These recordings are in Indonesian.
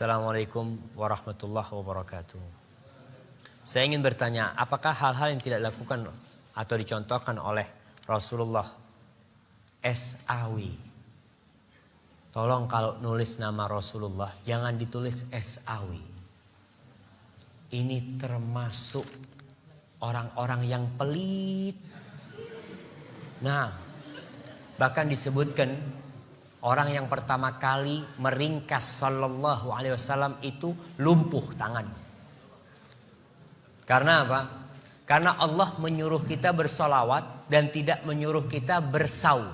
Assalamualaikum warahmatullahi wabarakatuh. Saya ingin bertanya, apakah hal-hal yang tidak dilakukan atau dicontohkan oleh Rasulullah SAW? Tolong kalau nulis nama Rasulullah jangan ditulis SAW. Ini termasuk orang-orang yang pelit. Nah, bahkan disebutkan orang yang pertama kali meringkas sallallahu alaihi wasallam itu lumpuh tangan. Karena apa? Karena Allah menyuruh kita bersolawat dan tidak menyuruh kita bersaum.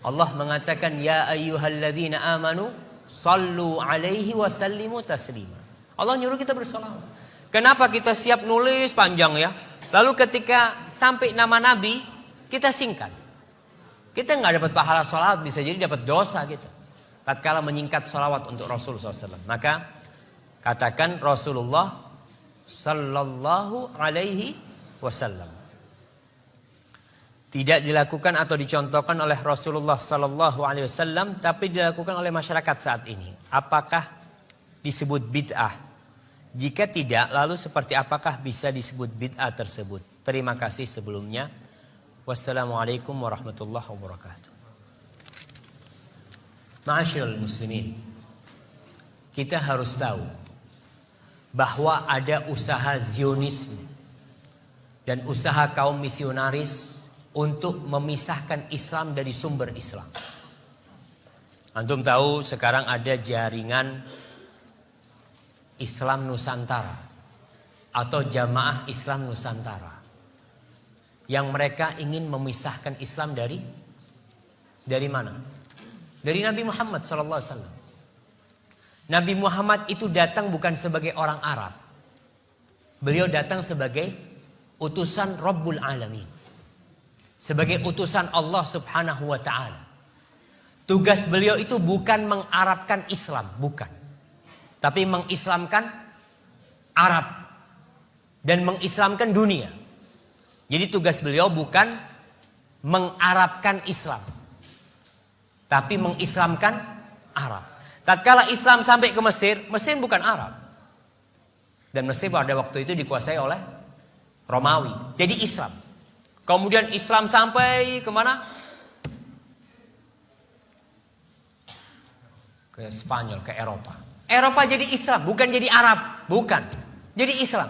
Allah mengatakan ya ayyuhalladzina amanu sallu alaihi wasallimu taslima. Allah nyuruh kita bersolawat. Kenapa kita siap nulis panjang ya? Lalu ketika sampai nama Nabi kita singkat. Kita nggak dapat pahala sholawat, bisa jadi dapat dosa gitu. Tatkala menyingkat sholawat untuk Rasulullah SAW. Maka katakan Rasulullah Sallallahu Alaihi Wasallam. Tidak dilakukan atau dicontohkan oleh Rasulullah Sallallahu Alaihi Wasallam, tapi dilakukan oleh masyarakat saat ini. Apakah disebut bid'ah? Jika tidak, lalu seperti apakah bisa disebut bid'ah tersebut? Terima kasih sebelumnya. Wassalamualaikum warahmatullahi wabarakatuh. Ma'asyiral muslimin, kita harus tahu bahwa ada usaha Zionisme dan usaha kaum misionaris untuk memisahkan Islam dari sumber Islam. Antum tahu sekarang ada jaringan Islam Nusantara atau Jamaah Islam Nusantara, yang mereka ingin memisahkan Islam dari mana? Dari Nabi Muhammad SAW. Nabi Muhammad itu datang bukan sebagai orang Arab. Beliau datang sebagai utusan Rabbul Alamin. Sebagai utusan Allah Subhanahu wa ta'ala. Tugas beliau itu bukan mengarabkan Islam, bukan. Tapi mengislamkan Arab dan mengislamkan dunia. Jadi tugas beliau bukan mengarabkan Islam, tapi mengislamkan Arab. Tatkala Islam sampai ke Mesir, Mesir bukan Arab. Dan Mesir pada waktu itu dikuasai oleh Romawi. Jadi Islam. Kemudian Islam sampai kemana? Ke Spanyol, ke Eropa. Eropa jadi Islam, bukan jadi Arab. Bukan. Jadi Islam.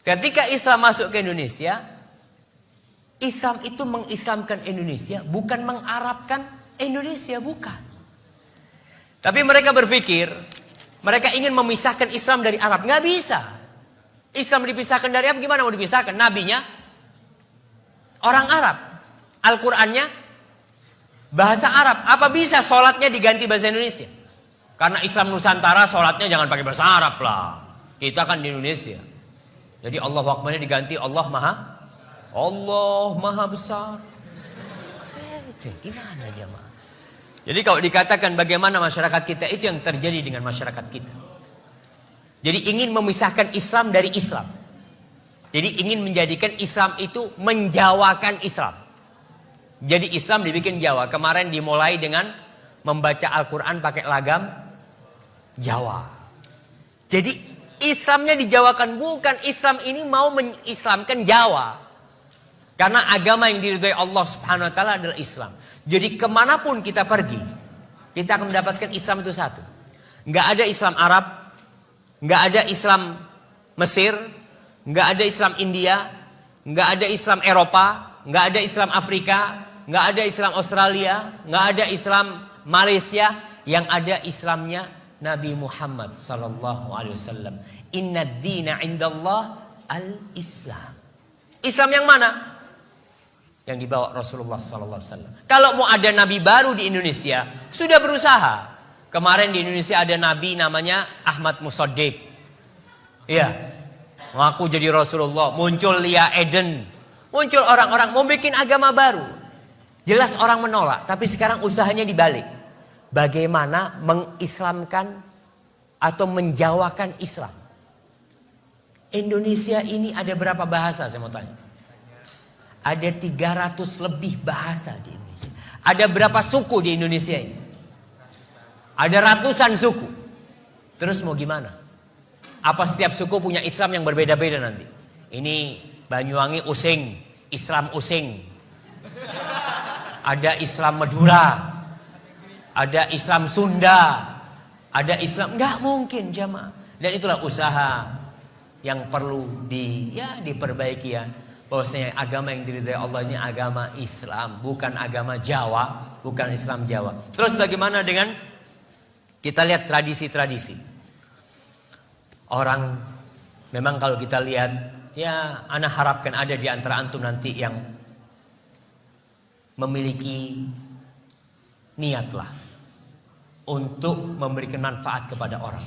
Ketika Islam masuk ke Indonesia, Islam itu mengislamkan Indonesia, bukan mengarabkan Indonesia, bukan. Tapi mereka berpikir, mereka ingin memisahkan Islam dari Arab. Nggak bisa. Islam dipisahkan dari Arab, gimana mau dipisahkan? Nabinya orang Arab. Al-Qur'annya bahasa Arab. Apa bisa sholatnya diganti bahasa Indonesia? Karena Islam Nusantara sholatnya jangan pakai bahasa Arab lah. Kita kan di Indonesia. Jadi Allahu Akbarnya diganti Allah Maha Besar. Gimana jemaah? Jadi kalau dikatakan bagaimana masyarakat kita, itu yang terjadi dengan masyarakat kita. Jadi ingin memisahkan Islam dari Islam. Jadi ingin menjadikan Islam itu menjawakan Islam. Jadi Islam dibikin Jawa. Kemarin dimulai dengan membaca Al-Quran pakai lagam Jawa. Jadi Islamnya dijawakan, bukan Islam ini mau mengislamkan Jawa. Karena agama yang diridhai Allah Subhanahu wa ta'ala adalah Islam. Jadi kemanapun kita pergi, kita akan mendapatkan Islam itu satu. Nggak ada Islam Arab, nggak ada Islam Mesir, nggak ada Islam India, nggak ada Islam Eropa, nggak ada Islam Afrika, nggak ada Islam Australia, nggak ada Islam Malaysia. Yang ada Islamnya Nabi Muhammad sallallahu alaihi wasallam. Inna ad-dina 'indallah al-Islam. Islam yang mana? Yang dibawa Rasulullah sallallahu alaihi wasallam. Kalau mau ada nabi baru di Indonesia, sudah berusaha. Kemarin di Indonesia ada nabi namanya Ahmad Musaddiq. Iya. Ngaku jadi Rasulullah, muncul Lia Eden. Muncul orang-orang mau bikin agama baru. Jelas orang menolak, tapi sekarang usahanya dibalik. Bagaimana mengislamkan atau menjawakan Islam? Indonesia ini ada berapa bahasa, saya mau tanya? Ada 300 lebih bahasa di Indonesia. Ada berapa suku di Indonesia ini? Ada ratusan suku. Terus mau gimana? Apa setiap suku punya Islam yang berbeda-beda nanti? Ini Banyuwangi Using, Islam Using. Ada Islam Madura, ada Islam Sunda, ada Islam, nggak mungkin jamaah. Dan itulah usaha yang perlu diperbaiki ya. Bahwasanya agama yang diridhai Allah ini agama Islam, bukan agama Jawa, bukan Islam Jawa. Terus bagaimana dengan kita lihat tradisi-tradisi? Orang memang kalau kita lihat, ya ana harapkan ada di antara antum nanti yang memiliki niatlah untuk memberikan manfaat kepada orang.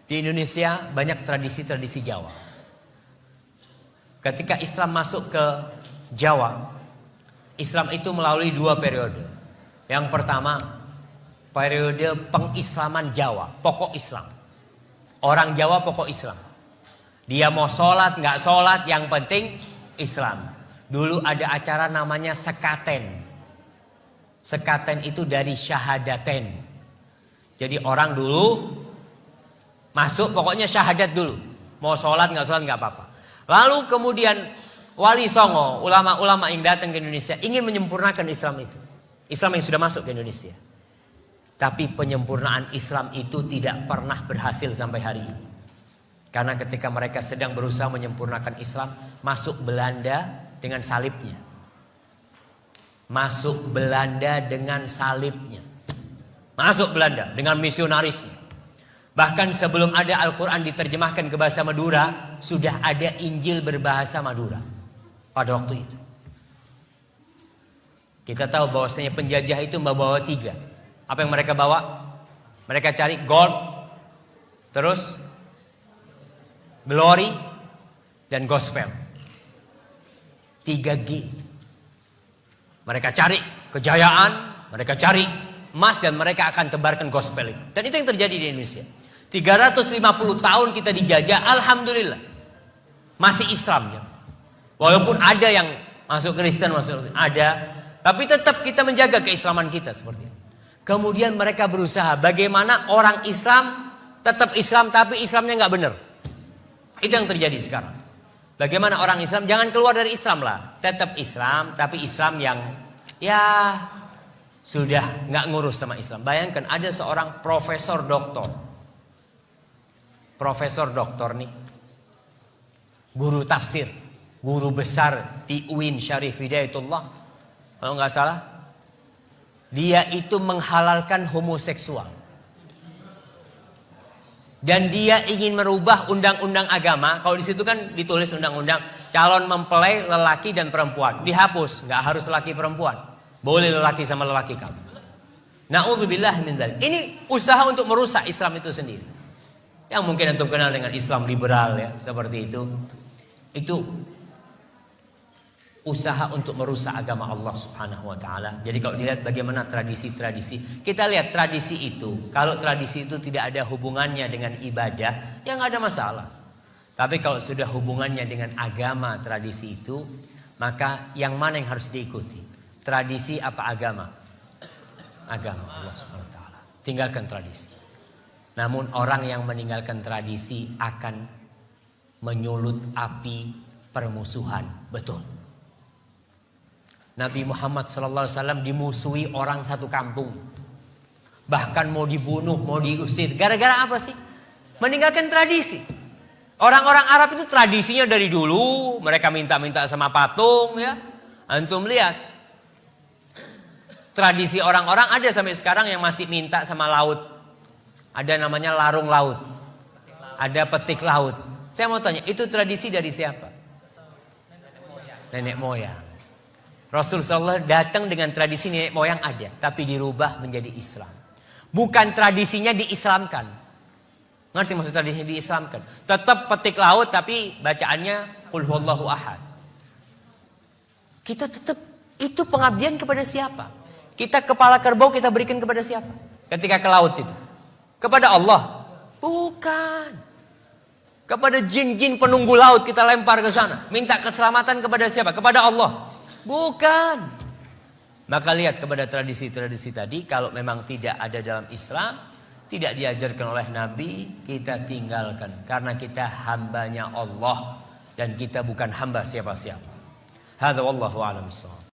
Di Indonesia banyak tradisi-tradisi Jawa. Ketika Islam masuk ke Jawa, Islam itu melalui 2 periode. Yang pertama, periode pengislaman Jawa, pokok Islam. Orang Jawa pokok Islam. Dia mau sholat, nggak sholat, yang penting Islam. Dulu ada acara namanya sekaten. Sekaten itu dari syahadaten. Jadi orang dulu masuk pokoknya syahadat dulu. Mau sholat nggak sholat nggak apa-apa. Lalu kemudian Wali Songo, ulama-ulama yang datang ke Indonesia ingin menyempurnakan Islam itu. Islam yang sudah masuk ke Indonesia. Tapi penyempurnaan Islam itu tidak pernah berhasil sampai hari ini. Karena ketika mereka sedang berusaha menyempurnakan Islam, masuk Belanda dengan salibnya. Masuk Belanda dengan salibnya. Masuk Belanda dengan misionarisnya. Bahkan sebelum ada Al-Quran diterjemahkan ke bahasa Madura, sudah ada Injil berbahasa Madura pada waktu itu. Kita tahu bahwasanya penjajah itu membawa 3. Apa yang mereka bawa? Mereka cari gold, terus glory, dan gospel. 3G. Mereka cari kejayaan, mereka cari emas, dan mereka akan tebarkan gospel itu. Dan itu yang terjadi di Indonesia. 350 tahun kita dijajah, alhamdulillah masih Islam ya. Walaupun ada yang masuk Kristen, ada, tapi tetap kita menjaga keislaman kita seperti itu. Kemudian mereka berusaha bagaimana orang Islam tetap Islam tapi Islamnya nggak benar. Itu yang terjadi sekarang. Bagaimana orang Islam jangan keluar dari Islam lah, tetap Islam tapi Islam yang ya sudah nggak ngurus sama Islam. Bayangkan ada seorang profesor doktor nih, guru tafsir, guru besar di UIN Syarif Hidayatullah, kalau nggak salah. Dia itu menghalalkan homoseksual. Dan dia ingin merubah undang-undang agama. Kalau di situ kan ditulis undang-undang calon mempelai lelaki dan perempuan. Dihapus, nggak harus lelaki perempuan. Boleh lelaki sama lelaki kamu. Na'udzubillah min dzalik. Ini usaha untuk merusak Islam itu sendiri. Yang mungkin antum kenal dengan Islam liberal ya, seperti itu. Itu usaha untuk merusak agama Allah Subhanahu wa taala. Jadi kalau dilihat bagaimana tradisi-tradisi, kita lihat tradisi itu, kalau tradisi itu tidak ada hubungannya dengan ibadah, ya nggak ada masalah. Tapi kalau sudah hubungannya dengan agama tradisi itu, maka yang mana yang harus diikuti? Tradisi apa agama? Agama Allah Subhanahu wa taala. Tinggalkan tradisi. Namun orang yang meninggalkan tradisi akan menyulut api permusuhan, betul. Nabi Muhammad SAW dimusuhi orang satu kampung. Bahkan mau dibunuh, mau diusir. Gara-gara apa sih? Meninggalkan tradisi. Orang-orang Arab itu tradisinya dari dulu. Mereka minta-minta sama patung ya. Antum lihat. Tradisi orang-orang ada sampai sekarang yang masih minta sama laut. Ada namanya larung laut. Ada petik laut. Saya mau tanya, itu tradisi dari siapa? Nenek moyang. Rasulullah datang dengan tradisi nenek moyang ada, tapi dirubah menjadi Islam. Bukan tradisinya diislamkan. Ngerti maksud tradisinya diislamkan? Tetap petik laut tapi bacaannya Qul huwallahu ahad. Kita tetap itu pengabdian kepada siapa? Kita kepala kerbau kita berikan kepada siapa? Ketika ke laut itu. Kepada Allah? Bukan. Kepada jin-jin penunggu laut kita lempar ke sana. Minta keselamatan kepada siapa? Kepada Allah. Bukan. Maka lihat kepada tradisi-tradisi tadi, kalau memang tidak ada dalam Islam, tidak diajarkan oleh Nabi, kita tinggalkan. Karena kita hambanya Allah dan kita bukan hamba siapa-siapa. Hadza wallahu a'lam bissawab.